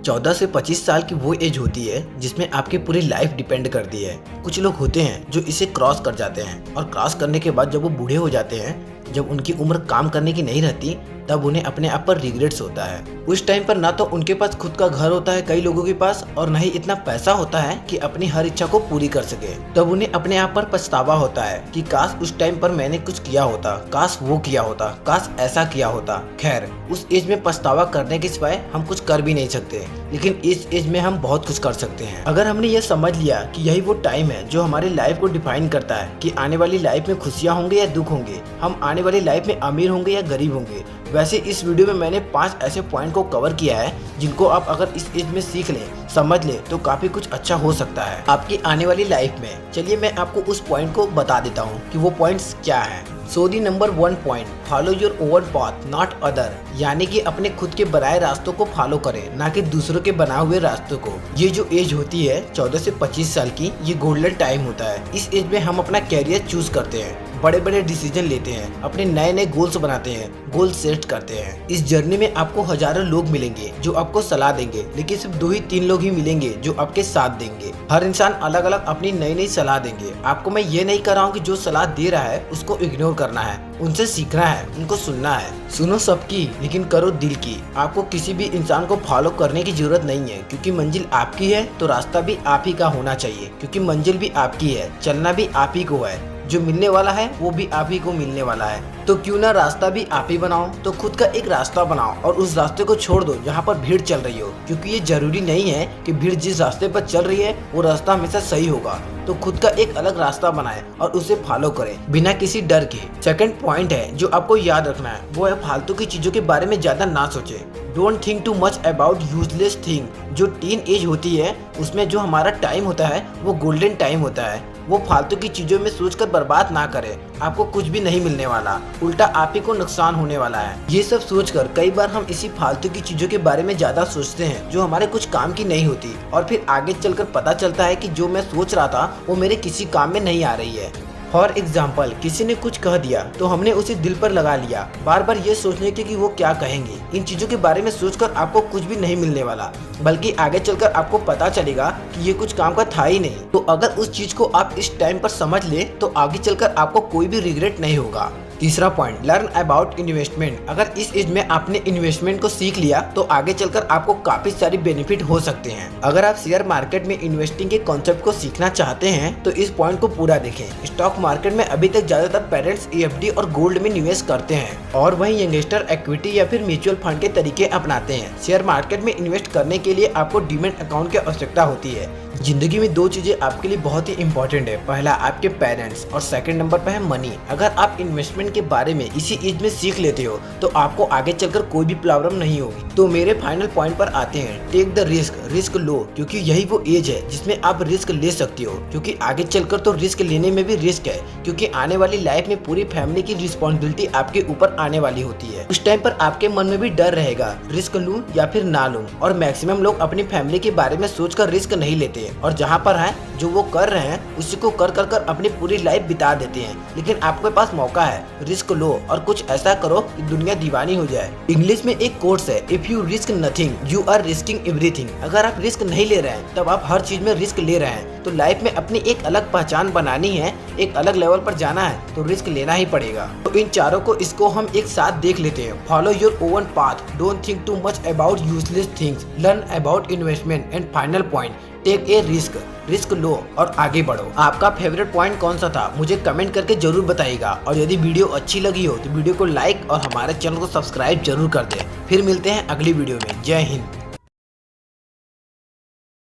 14 से 25 साल की वो एज होती है जिसमें आपकी पूरी लाइफ डिपेंड करती है। कुछ लोग होते हैं जो इसे क्रॉस कर जाते हैं और क्रॉस करने के बाद जब वो बूढ़े हो जाते हैं, जब उनकी उम्र काम करने की नहीं रहती, तब उन्हें अपने आप पर रिग्रेट्स होता है। उस टाइम पर ना तो उनके पास खुद का घर होता है कई लोगों के पास, और न ही इतना पैसा होता है कि अपनी हर इच्छा को पूरी कर सके। तब उन्हें अपने आप पर पछतावा होता है कि काश उस टाइम पर मैंने कुछ किया होता, काश वो किया होता, काश ऐसा किया होता। खैर, उस एज में पछतावा करने के सिवाय हम कुछ कर भी नहीं सकते, लेकिन इस एज में हम बहुत कुछ कर सकते हैं। अगर हमने ये समझ लिया कि यही वो टाइम है जो हमारी लाइफ को डिफाइन करता है कि आने वाली लाइफ में खुशियाँ होंगे या दुख होंगे, हम आने वाली लाइफ में अमीर होंगे या गरीब होंगे। वैसे इस वीडियो में मैंने 5 ऐसे पॉइंट को कवर किया है जिनको आप अगर इस एज में सीख लें, समझ लें, तो काफी कुछ अच्छा हो सकता है आपकी आने वाली लाइफ में। चलिए मैं आपको उस पॉइंट को बता देता हूँ कि वो पॉइंट्स क्या है। So the number 1 point, follow your own path not other, यानी कि अपने खुद के बनाए रास्तों को फॉलो करें, ना कि दूसरों के बनाए हुए रास्तों को। ये जो एज होती है 14 से 25 साल की, ये गोल्डन टाइम होता है। इस एज में हम अपना कैरियर चूज करते हैं, बड़े बड़े डिसीजन लेते हैं, अपने नए नए गोल्स बनाते हैं, गोल सेट करते हैं। इस जर्नी में आपको हजारों लोग मिलेंगे जो आपको सलाह देंगे, लेकिन सिर्फ 2 ही 3 लोग ही मिलेंगे जो आपके साथ देंगे। हर इंसान अलग अलग अपनी नई नई सलाह देंगे। आपको मैं ये नहीं कर रहा हूँ कि जो सलाह दे रहा है उसको इग्नोर करना है, उनसे सीखना है, उनको सुनना है। सुनो सबकी, लेकिन करो दिल की। आपको किसी भी इंसान को फॉलो करने की जरूरत नहीं है, क्योंकि मंजिल आपकी है तो रास्ता भी आप ही का होना चाहिए, क्योंकि मंजिल भी आपकी है, चलना भी आप ही को है, जो मिलने वाला है वो भी आप ही को मिलने वाला है। तो क्यों ना रास्ता भी आप ही बनाओ। तो खुद का एक रास्ता बनाओ और उस रास्ते को छोड़ दो जहाँ पर भीड़ चल रही हो, क्योंकि ये जरूरी नहीं है कि भीड़ जिस रास्ते पर चल रही है वो रास्ता हमेशा सही होगा। तो खुद का एक अलग रास्ता बनाए और उसे फॉलो करें बिना किसी डर के। सेकंड पॉइंट है जो आपको याद रखना है, वो है फालतू की चीजों के बारे में ज्यादा ना सोचे। Don't think too much about useless thing. जो टीन एज होती है उसमें जो हमारा टाइम होता है वो गोल्डन टाइम होता है। वो फालतू की चीजों में सोचकर बर्बाद ना करें, आपको कुछ भी नहीं मिलने वाला, उल्टा आप ही को नुकसान होने वाला है। ये सब सोचकर कई बार हम इसी फालतू की चीजों के बारे में ज्यादा सोचते हैं जो हमारे कुछ काम की नहीं होती, और फिर आगे चलकर पता चलता है कि जो मैं सोच रहा था वो मेरे किसी काम में नहीं आ रही है। फॉर एग्जाम्पल, किसी ने कुछ कह दिया तो हमने उसे दिल पर लगा लिया, बार बार ये सोचने के कि वो क्या कहेंगे। इन चीजों के बारे में सोचकर आपको कुछ भी नहीं मिलने वाला, बल्कि आगे चलकर आपको पता चलेगा कि ये कुछ काम का था ही नहीं। तो अगर उस चीज को आप इस टाइम पर समझ ले तो आगे चलकर आपको कोई भी रिग्रेट नहीं होगा। तीसरा पॉइंट, लर्न अबाउट इन्वेस्टमेंट। अगर इस एज में आपने इन्वेस्टमेंट को सीख लिया तो आगे चलकर आपको काफी सारी बेनिफिट हो सकते हैं। अगर आप शेयर मार्केट में इन्वेस्टिंग के कॉन्सेप्ट को सीखना चाहते हैं तो इस पॉइंट को पूरा देखें। स्टॉक मार्केट में अभी तक ज्यादातर पेरेंट्स EFD और गोल्ड में निवेश करते हैं, और वहीं यंगस्टर इक्विटी या फिर म्यूचुअल फंड के तरीके अपनाते हैं। शेयर मार्केट में इन्वेस्ट करने के लिए आपको डीमैट अकाउंट की आवश्यकता होती है। जिंदगी में 2 चीजें आपके लिए बहुत ही इंपॉर्टेंट है, पहला आपके पेरेंट्स और सेकंड नंबर पर है मनी। अगर आप इन्वेस्टमेंट के बारे में इसी एज में सीख लेते हो तो आपको आगे चलकर कोई भी प्रॉब्लम नहीं होगी। तो मेरे फाइनल पॉइंट पर आते हैं, टेक द रिस्क लो, क्योंकि यही वो एज है जिसमें आप रिस्क ले सकते हो, क्योंकि आगे चलकर तो रिस्क लेने में भी रिस्क है, क्योंकि आने वाली लाइफ में पूरी फैमिली की रिस्पॉन्सिबिलिटी आपके ऊपर आने वाली होती है। उस टाइम पर आपके मन में भी डर रहेगा, रिस्क लूं या फिर ना लूं, और मैक्सिमम लोग अपनी फैमिली के बारे में सोचकर रिस्क नहीं लेते और जहाँ पर है जो वो कर रहे हैं उसी को कर कर कर अपनी पूरी लाइफ बिता देते हैं। लेकिन आपके पास मौका है, रिस्क लो और कुछ ऐसा करो कि दुनिया दीवानी हो जाए। इंग्लिश में एक कोट्स है, if you risk nothing you are risking everything. अगर आप रिस्क नहीं ले रहे हैं तब आप हर चीज में रिस्क ले रहे हैं। तो लाइफ में अपनी एक अलग पहचान बनानी है, एक अलग लेवल पर जाना है तो रिस्क लेना ही पड़ेगा। तो इन चारों को इसको हम एक साथ देख लेते हैं। Follow your own path, don't think too much about useless things, learn about investment, and final point, take a risk लो और आगे बढ़ो। आपका फेवरेट पॉइंट कौन सा था मुझे कमेंट करके जरूर बताइएगा, और यदि वीडियो अच्छी लगी हो तो वीडियो को लाइक और हमारे चैनल को सब्सक्राइब जरूर कर दें। फिर मिलते हैं अगली वीडियो में। जय हिंद।